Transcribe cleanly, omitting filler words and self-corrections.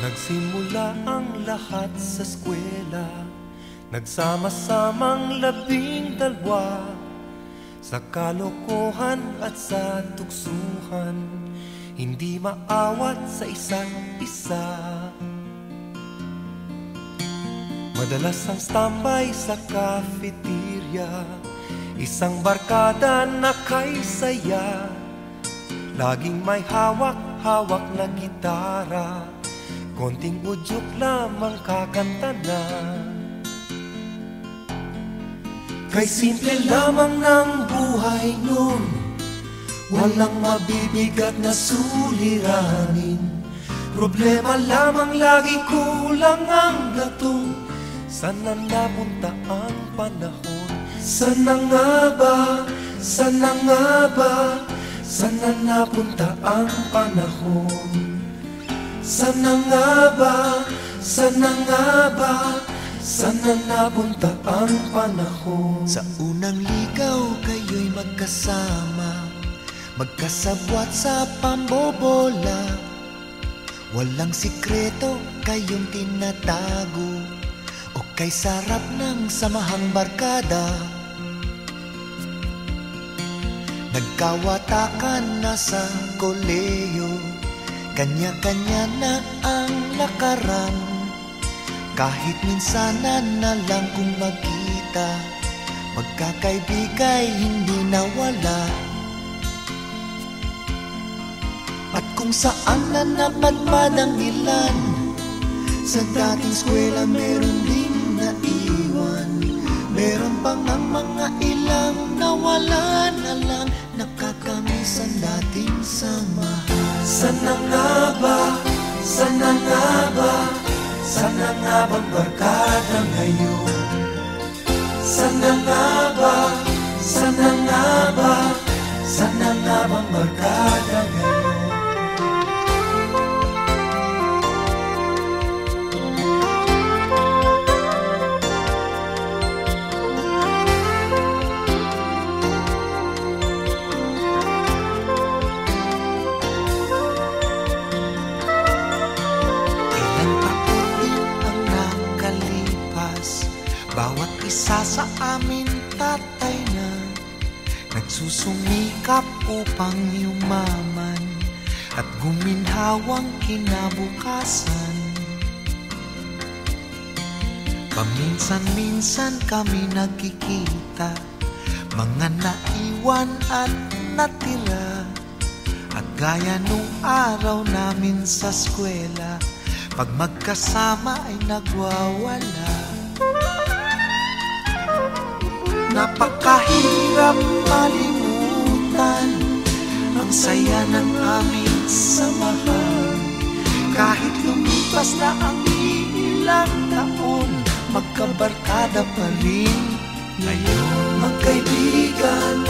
Nagsimula ang lahat sa eskwela, nagsama-samang 12 sa kalokohan at sa tuksuhan, hindi maawat sa isa't isa. Madalas ang standby sa cafeteria, isang barkada na kay saya, laging may hawak-hawak na gitara, konting udyok lamang kakanta na. Kay simple lamang ng buhay nun, walang mabibigat na suliranin. Problema lamang lagi, kulang ang gatong. Sana napunta ang panahon? Sana nga ba? Sana nga ba? Sana napunta ang panahon? Sana nga ba? Sana nga ba? Sana napunta ang panahon? Sa unang ligaw kayo'y magkasama, magkasabwat sa pambobola. Walang sikreto kayong tinatago, o kay sarap ng samahang barkada. Nagkawatakan na sa koleyo, kanya-kanya na ang lakaran. Kahit minsanan na lang kung magkita, magkakaibigay hindi nawala. At kung saan na napadpad ang ilan, sa dating eskwela meron ding naiwan. Meron pang ang mga ilang nawala na lang, nakakamiss ang dating samahan. Sana nga ba? Sana nga ba? Sana nga bang barkada ngayon? Sana nga ba? Sana nga ba? Sana nga bang barkada ngayon? Bawat isa sa amin tatay na, nagsusumikap upang yumaman at guminhawang kinabukasan. Paminsan-minsan kami nagkikita, mga naiwan at natira. At gaya nung araw namin sa eskwela, pag magkasama ay nagwawala. Napakahirap malimutan ang saya ng aming samahan. Kahit lumipas na ang ilang taon, magkabarkada pa rin ngayon. Magkaibigan,